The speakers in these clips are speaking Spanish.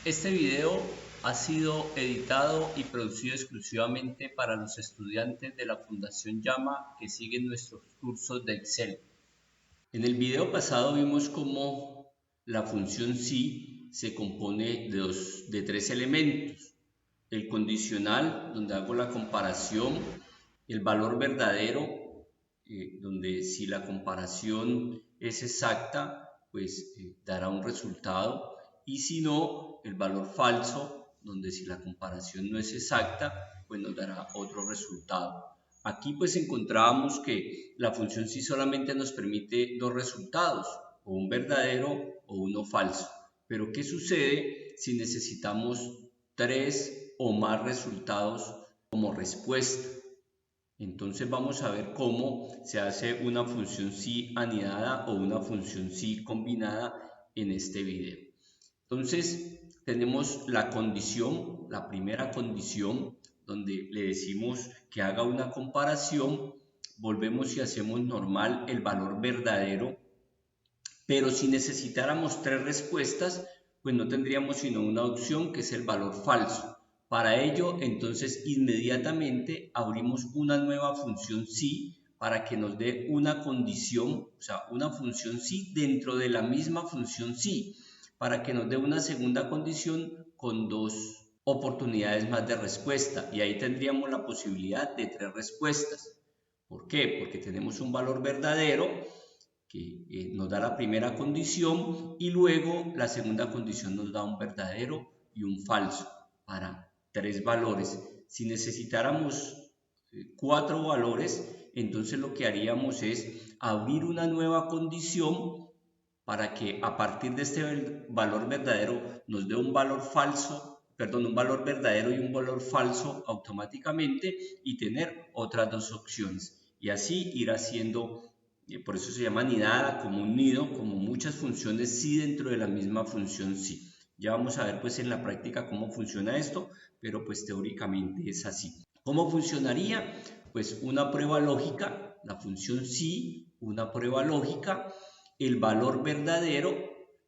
Este video ha sido editado y producido exclusivamente para los estudiantes de la Fundación Llama que siguen nuestros cursos de Excel. En el video pasado vimos cómo la función sí se compone de tres elementos. El condicional, donde hago la comparación, el valor verdadero, donde si la comparación es exacta, pues dará un resultado, y si no, el valor falso, donde si la comparación no es exacta, pues nos dará otro resultado. Aquí pues encontrábamos que la función sí solamente nos permite dos resultados, o un verdadero o uno falso. Pero ¿qué sucede si necesitamos tres o más resultados como respuesta? Entonces vamos a ver cómo se hace una función sí anidada o una función sí combinada en este video. Entonces tenemos la condición, la primera condición, donde le decimos que haga una comparación, volvemos y hacemos normal el valor verdadero, pero si necesitáramos tres respuestas, pues no tendríamos sino una opción que es el valor falso. Para ello, entonces inmediatamente abrimos una nueva función sí para que nos dé una condición, o sea, una función sí dentro de la misma función sí, para que nos dé una segunda condición con dos oportunidades más de respuesta, y ahí tendríamos la posibilidad de tres respuestas. ¿Por qué? Porque tenemos un valor verdadero que nos da la primera condición, y luego la segunda condición nos da un verdadero y un falso para tres valores. Si necesitáramos cuatro valores, entonces lo que haríamos es abrir una nueva condición para que a partir de este valor verdadero nos dé un valor falso, perdón, un valor verdadero y un valor falso automáticamente, y tener otras dos opciones, y así ir haciendo. Por eso se llama nidada, como un nido, como muchas funciones sí dentro de la misma función sí. Ya vamos a ver pues en la práctica cómo funciona esto, pero pues teóricamente es así. ¿Cómo funcionaría? Pues una prueba lógica, la función sí, una prueba lógica, el valor verdadero,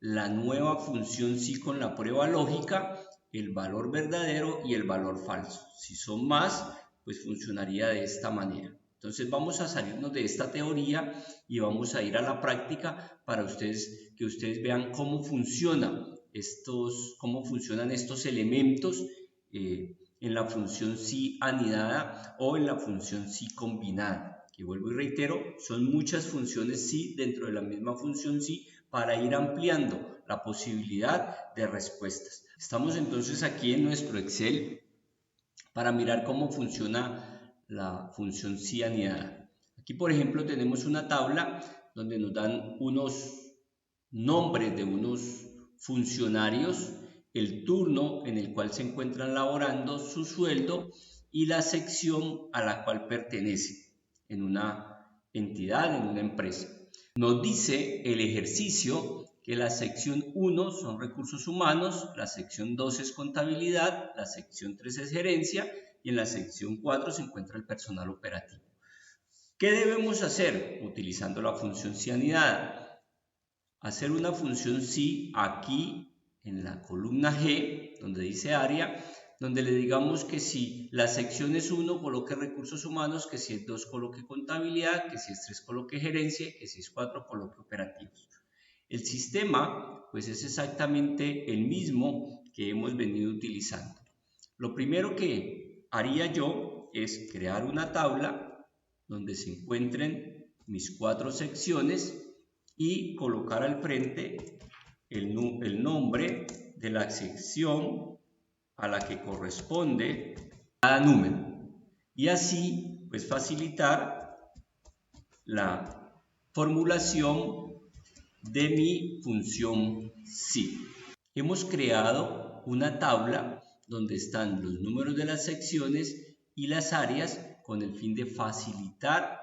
la nueva función sí con la prueba lógica, el valor verdadero y el valor falso. Si son más, pues funcionaría de esta manera. Entonces vamos a salirnos de esta teoría y vamos a ir a la práctica para que ustedes vean cómo funcionan estos elementos en la función sí anidada o en la función sí combinada. Que vuelvo y reitero, son muchas funciones sí dentro de la misma función sí para ir ampliando la posibilidad de respuestas. Estamos entonces aquí en nuestro Excel para mirar cómo funciona la función sí anidada. Aquí, por ejemplo, tenemos una tabla donde nos dan unos nombres de unos funcionarios, el turno en el cual se encuentran laborando, su sueldo y la sección a la cual pertenece en una entidad, en una empresa. Nos dice el ejercicio que la sección 1 son recursos humanos, la sección 2 es contabilidad, la sección 3 es gerencia y en la sección 4 se encuentra el personal operativo. ¿Qué debemos hacer? Utilizando la función sí anidada. Hacer una función sí aquí en la columna G, donde dice área, donde le digamos que si la sección es 1 coloque recursos humanos, que si es 2 coloque contabilidad, que si es 3 coloque gerencia, que si es 4 coloque operativos. El sistema pues es exactamente el mismo que hemos venido utilizando. Lo primero que haría yo es crear una tabla donde se encuentren mis 4 secciones y colocar al frente el nombre de la sección a la que corresponde cada número, y así pues facilitar la formulación de mi función sí. Hemos creado una tabla donde están los números de las secciones y las áreas con el fin de facilitar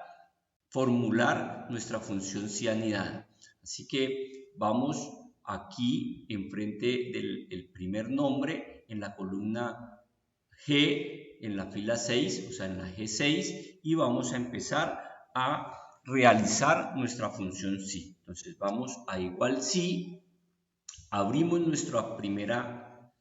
formular nuestra función sí anidada. Así que vamos aquí enfrente del primer nombre en la columna G, en la fila 6, o sea en la G6, y vamos a empezar a realizar nuestra función sí. Entonces vamos a igual sí, abrimos nuestra primera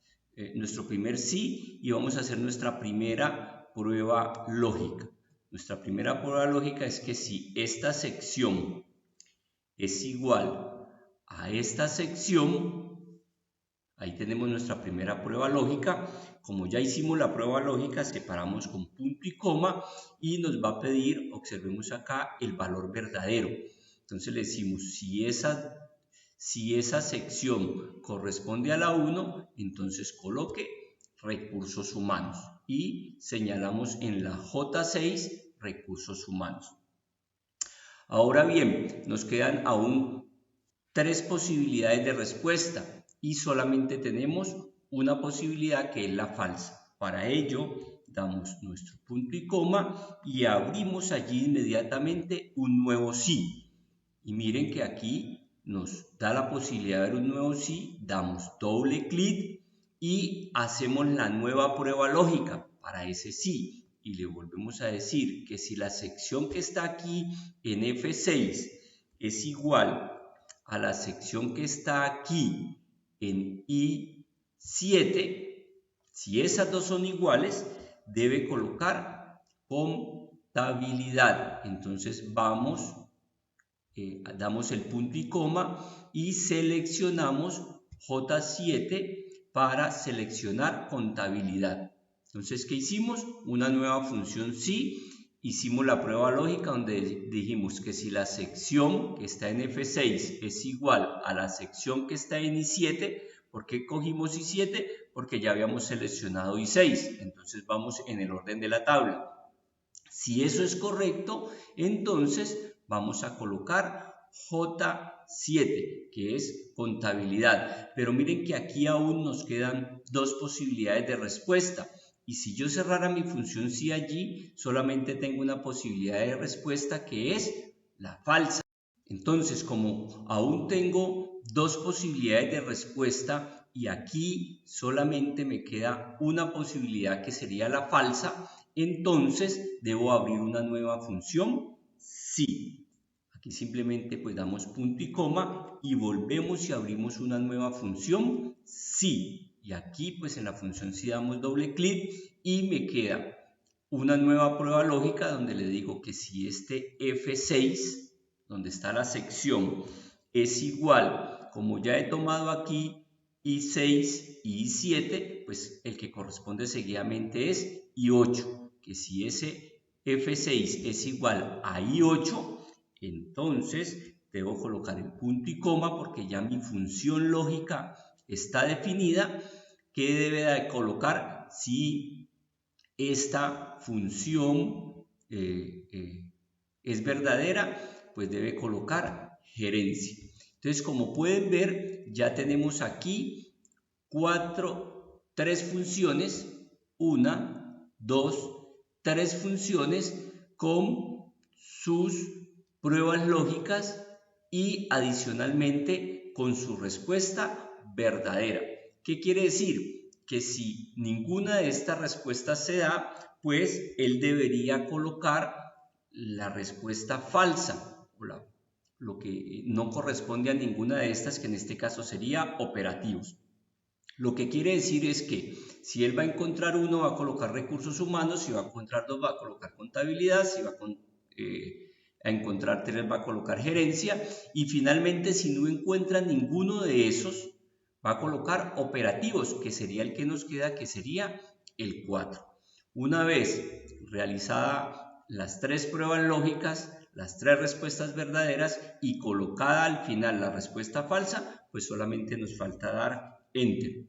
nuestro primer sí y vamos a hacer nuestra primera prueba lógica. Nuestra primera prueba lógica es que si esta sección es igual a esta sección, ahí tenemos nuestra primera prueba lógica. Como ya hicimos la prueba lógica, separamos con punto y coma y nos va a pedir, observemos acá, el valor verdadero. Entonces le decimos, si esa sección corresponde a la 1, entonces coloque recursos humanos y señalamos en la J6 recursos humanos. Ahora bien, nos quedan aún 3 posibilidades de respuesta y solamente tenemos una posibilidad que es la falsa. Para ello damos nuestro punto y coma y abrimos allí inmediatamente un nuevo sí. Y miren que aquí nos da la posibilidad de ver un nuevo sí, damos doble clic y hacemos la nueva prueba lógica para ese sí. Y le volvemos a decir que si la sección que está aquí en F6 es igual a la sección que está aquí en I7, si esas dos son iguales, debe colocar contabilidad. Entonces damos el punto y coma y seleccionamos J7 para seleccionar contabilidad. Entonces, ¿qué hicimos? Una nueva función sí. Hicimos la prueba lógica donde dijimos que si la sección que está en F6 es igual a la sección que está en I7, ¿por qué cogimos I7? Porque ya habíamos seleccionado I6. Entonces vamos en el orden de la tabla. Si eso es correcto, entonces vamos a colocar J7, que es contabilidad. Pero miren que aquí aún nos quedan 2 posibilidades de respuesta. Y si yo cerrara mi función sí allí, solamente tengo una posibilidad de respuesta que es la falsa. Entonces, como aún tengo 2 posibilidades de respuesta y aquí solamente me queda una posibilidad que sería la falsa, entonces debo abrir una nueva función sí. Aquí simplemente pues damos punto y coma y volvemos y abrimos una nueva función sí. Y aquí pues en la función sí damos doble clic y me queda una nueva prueba lógica donde le digo que si este F6, donde está la sección, es igual, como ya he tomado aquí I6 y I7, pues el que corresponde seguidamente es I8, que si ese F6 es igual a I8, entonces debo colocar el punto y coma porque ya mi función lógica está definida. ¿Qué debe de colocar? Si esta función es verdadera, pues debe colocar gerencia. Entonces, como pueden ver, ya tenemos aquí 3 funciones, 1, 2, 3 funciones con sus pruebas lógicas y adicionalmente con su respuesta verdadera. ¿Qué quiere decir? Que si ninguna de estas respuestas se da, pues él debería colocar la respuesta falsa, lo que no corresponde a ninguna de estas, que en este caso sería operativos. Lo que quiere decir es que si él va a encontrar 1, va a colocar recursos humanos, si va a encontrar 2, va a colocar contabilidad, si va a encontrar 3, va a colocar gerencia, y finalmente si no encuentra ninguno de esos, va a colocar operativos, que sería el que nos queda, que sería el 4. Una vez realizadas las 3 pruebas lógicas, las 3 respuestas verdaderas y colocada al final la respuesta falsa, pues solamente nos falta dar Enter.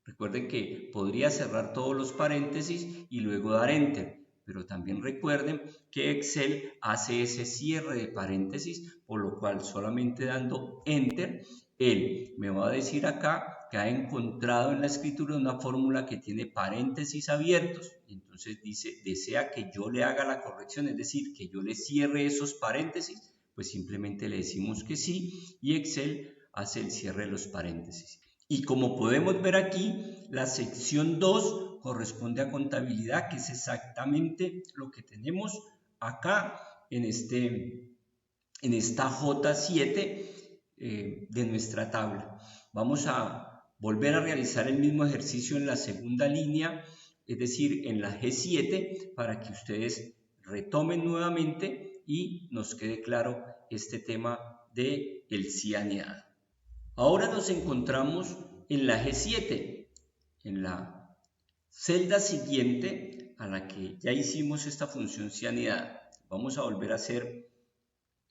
Recuerden que podría cerrar todos los paréntesis y luego dar Enter, pero también recuerden que Excel hace ese cierre de paréntesis, por lo cual solamente dando Enter, él me va a decir acá que ha encontrado en la escritura una fórmula que tiene paréntesis abiertos. Entonces dice, desea que yo le haga la corrección, es decir, que yo le cierre esos paréntesis, pues simplemente le decimos que sí y Excel hace el cierre de los paréntesis. Y como podemos ver aquí, la sección 2 corresponde a contabilidad, que es exactamente lo que tenemos acá en esta J7 de nuestra tabla. Vamos a volver a realizar el mismo ejercicio en la segunda línea, es decir, en la G7, para que ustedes retomen nuevamente y nos quede claro este tema del sí aniidado. Ahora nos encontramos en la G7, en la celda siguiente a la que ya hicimos esta función sí aniidada. Vamos a volver a hacer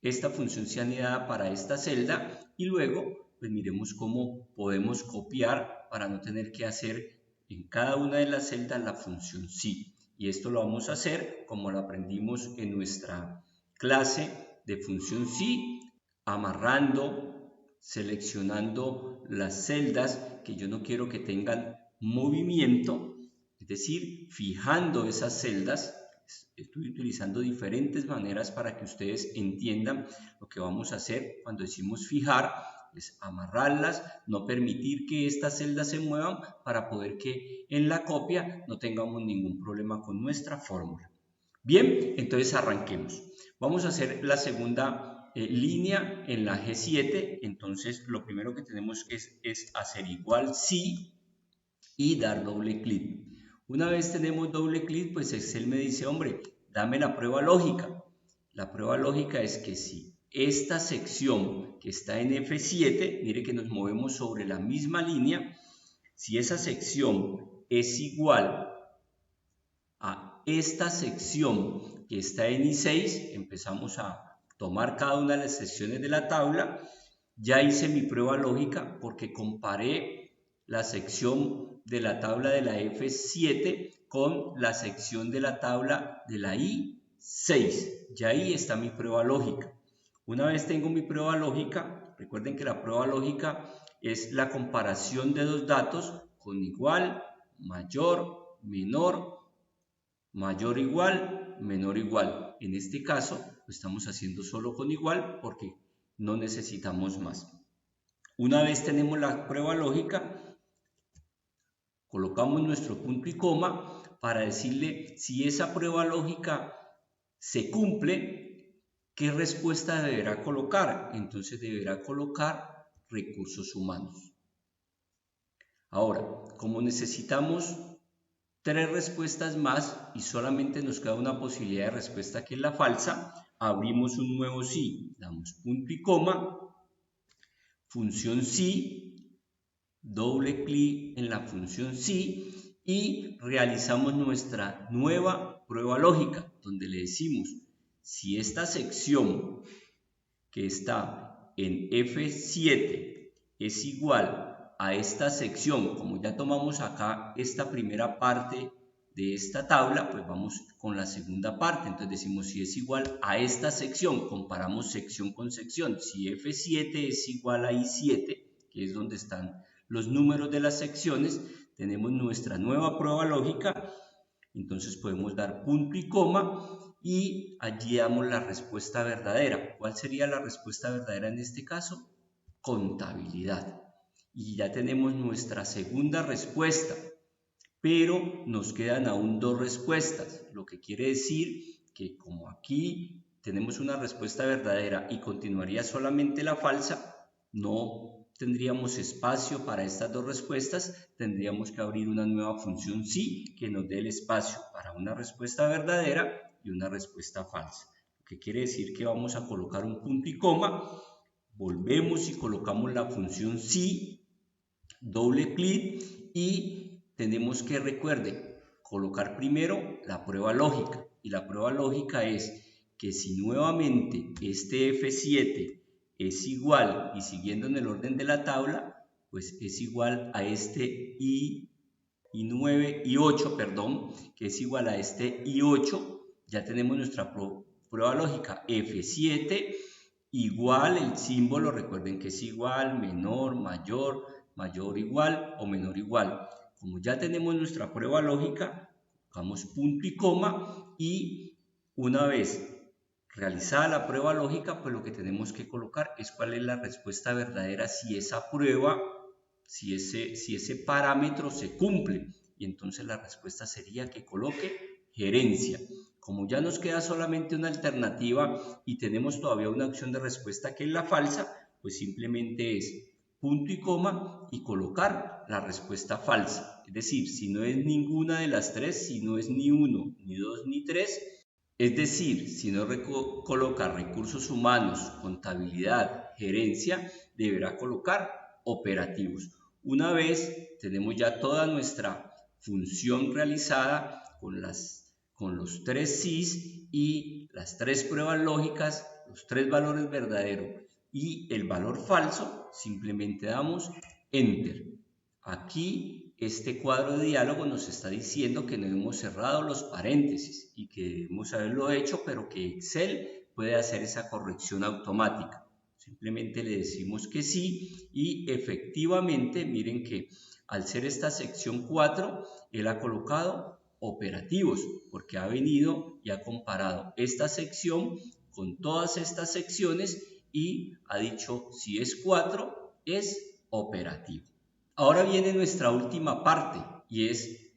esta función sí aniidada para esta celda y luego pues miremos cómo podemos copiar para no tener que hacer en cada una de las celdas la función sí. Y esto lo vamos a hacer como lo aprendimos en nuestra clase de función sí, amarrando, seleccionando las celdas que yo no quiero que tengan movimiento, es decir, fijando esas celdas. Estoy utilizando diferentes maneras para que ustedes entiendan lo que vamos a hacer cuando decimos fijar, es amarrarlas, no permitir que estas celdas se muevan para poder que en la copia no tengamos ningún problema con nuestra fórmula. Bien, entonces arranquemos. Vamos a hacer la segunda línea en la G7, entonces lo primero que tenemos es hacer igual sí y dar doble clic. Una vez tenemos doble clic, pues Excel me dice, hombre, dame la prueba lógica. La prueba lógica es que si esta sección que está en F7, mire que nos movemos sobre la misma línea, si esa sección es igual a esta sección que está en I6, empezamos a tomar cada una de las secciones de la tabla, ya hice mi prueba lógica porque comparé la sección de la tabla de la F7 con la sección de la tabla de la I6. Ya ahí está mi prueba lógica. Una vez tengo mi prueba lógica, recuerden que la prueba lógica es la comparación de dos datos con igual, mayor, menor, mayor igual, menor igual. En este caso lo estamos haciendo solo con igual porque no necesitamos más. Una vez tenemos la prueba lógica, colocamos nuestro punto y coma para decirle si esa prueba lógica se cumple, ¿qué respuesta deberá colocar? Entonces deberá colocar recursos humanos. Ahora, como necesitamos 3 respuestas más y solamente nos queda una posibilidad de respuesta que es la falsa, abrimos un nuevo sí, damos punto y coma, función sí, doble clic en la función sí y realizamos nuestra nueva prueba lógica, donde le decimos si esta sección que está en F7 es igual a esta sección, como ya tomamos acá esta primera parte de esta tabla, pues vamos con la segunda parte. Entonces decimos si es igual a esta sección, comparamos sección con sección. Si F7 es igual a I7, que es donde están los números de las secciones, tenemos nuestra nueva prueba lógica. Entonces podemos dar punto y coma y allí damos la respuesta verdadera. ¿Cuál sería la respuesta verdadera en este caso? Contabilidad. Y ya tenemos nuestra segunda respuesta, pero nos quedan aún 2 respuestas, lo que quiere decir que como aquí tenemos una respuesta verdadera y continuaría solamente la falsa, no tendríamos espacio para estas 2 respuestas, tendríamos que abrir una nueva función sí que nos dé el espacio para una respuesta verdadera y una respuesta falsa. Lo que quiere decir que vamos a colocar un punto y coma, volvemos y colocamos la función sí, doble clic y tenemos que, recuerden, colocar primero la prueba lógica. Y la prueba lógica es que si nuevamente este F7 es igual, y siguiendo en el orden de la tabla, pues es igual a este I9, I8, perdón, que es igual a este I8, ya tenemos nuestra prueba lógica. F7 igual, el símbolo, recuerden que es igual, menor, mayor, mayor igual o menor igual. Como ya tenemos nuestra prueba lógica, colocamos punto y coma y una vez realizada la prueba lógica, pues lo que tenemos que colocar es cuál es la respuesta verdadera si esa prueba, si ese parámetro se cumple. Y entonces la respuesta sería que coloque gerencia. Como ya nos queda solamente una alternativa y tenemos todavía una opción de respuesta que es la falsa, pues simplemente es punto y coma y colocar la respuesta falsa. Es decir, si no es ninguna de las tres, si no es ni 1, ni 2, ni 3, es decir, si no coloca recursos humanos, contabilidad, gerencia, deberá colocar operativos. Una vez tenemos ya toda nuestra función realizada con los 3 sís y las 3 pruebas lógicas, los 3 valores verdaderos y el valor falso, simplemente damos Enter. Aquí este cuadro de diálogo nos está diciendo que no hemos cerrado los paréntesis y que debemos haberlo hecho, pero que Excel puede hacer esa corrección automática. Simplemente le decimos que sí y efectivamente miren que al ser esta sección 4, él ha colocado operativos porque ha venido y ha comparado esta sección con todas estas secciones y ha dicho si es 4 es operativo. Ahora viene nuestra última parte y es,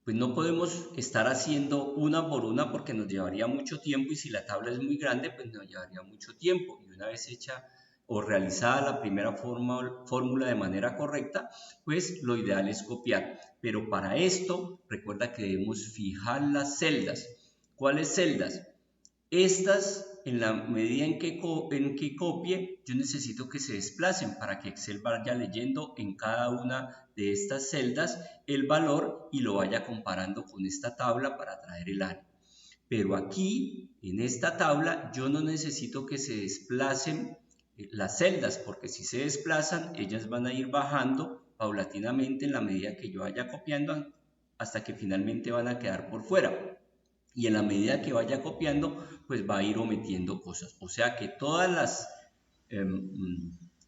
pues no podemos estar haciendo una por una porque nos llevaría mucho tiempo y si la tabla es muy grande, pues nos llevaría mucho tiempo. Y una vez hecha o realizada la primera fórmula de manera correcta, pues lo ideal es copiar. Pero para esto, recuerda que debemos fijar las celdas. ¿Cuáles celdas? Estas, en la medida en que copie, yo necesito que se desplacen para que Excel vaya leyendo en cada una de estas celdas el valor y lo vaya comparando con esta tabla para traer el área. Pero aquí, en esta tabla, yo no necesito que se desplacen las celdas, porque si se desplazan, ellas van a ir bajando paulatinamente en la medida que yo vaya copiando hasta que finalmente van a quedar por fuera. Y en la medida que vaya copiando, pues va a ir omitiendo cosas. O sea que todas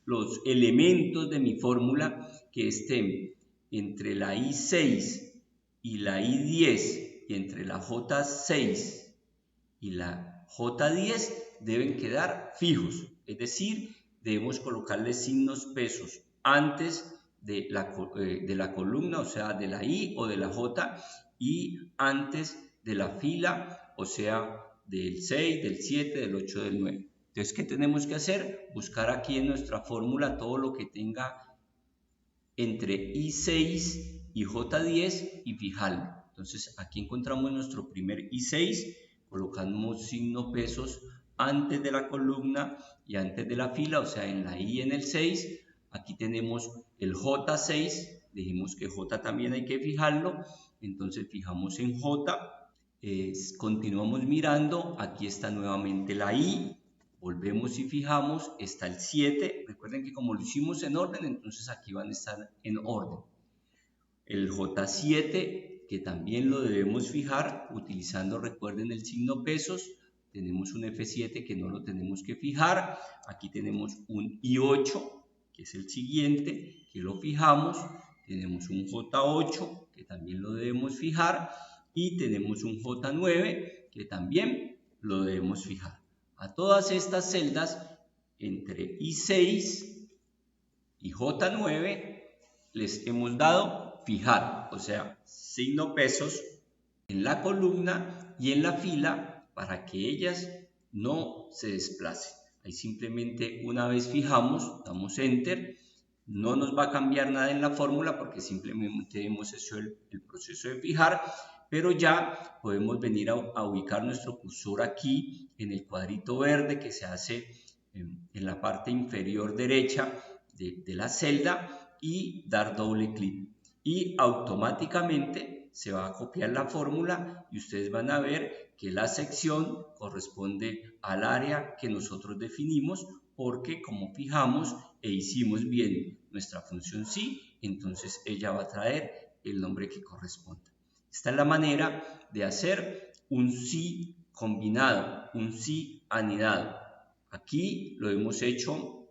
los elementos de mi fórmula que estén entre la I6 y la I10 y entre la J6 y la J10 deben quedar fijos. Es decir, debemos colocarle signos pesos antes de la columna, o sea, de la I o de la J, y antes de la fila, o sea, del 6, del 7, del 8, del 9. Entonces, ¿qué tenemos que hacer? Buscar aquí en nuestra fórmula todo lo que tenga entre I6 y J10 y fijarlo. Entonces, aquí encontramos nuestro primer I6, colocamos signo pesos antes de la columna y antes de la fila, o sea, en la I y en el 6. Aquí tenemos el J6, dijimos que J también hay que fijarlo, entonces fijamos en J. Continuamos mirando, aquí está nuevamente la I, volvemos y fijamos, está el 7, recuerden que como lo hicimos en orden, entonces aquí van a estar en orden. El J7, que también lo debemos fijar, utilizando, recuerden, el signo pesos, tenemos un F7 que no lo tenemos que fijar, aquí tenemos un I8, que es el siguiente, que lo fijamos, tenemos un J8, que también lo debemos fijar, y tenemos un J9 que también lo debemos fijar. A todas estas celdas entre I6 y J9 les hemos dado fijar, o sea, signo pesos en la columna y en la fila para que ellas no se desplacen. Ahí simplemente una vez fijamos, damos Enter, no nos va a cambiar nada en la fórmula porque simplemente hemos hecho el proceso de fijar, pero ya podemos venir a ubicar nuestro cursor aquí en el cuadrito verde que se hace en la parte inferior derecha de la celda y dar doble clic. Y automáticamente se va a copiar la fórmula y ustedes van a ver que la sección corresponde al área que nosotros definimos porque como fijamos e hicimos bien nuestra función sí, entonces ella va a traer el nombre que corresponde. Esta es la manera de hacer un sí combinado, un sí anidado. Aquí lo hemos hecho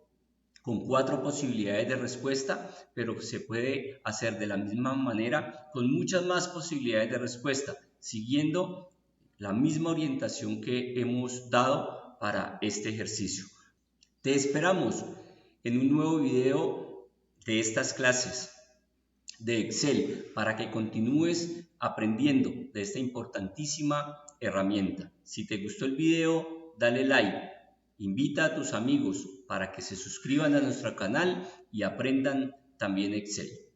con 4 posibilidades de respuesta, pero se puede hacer de la misma manera con muchas más posibilidades de respuesta, siguiendo la misma orientación que hemos dado para este ejercicio. Te esperamos en un nuevo video de estas clases de Excel para que continúes aprendiendo de esta importantísima herramienta. Si te gustó el video, dale like Invita a tus amigos para que se suscriban a nuestro canal y aprendan también Excel.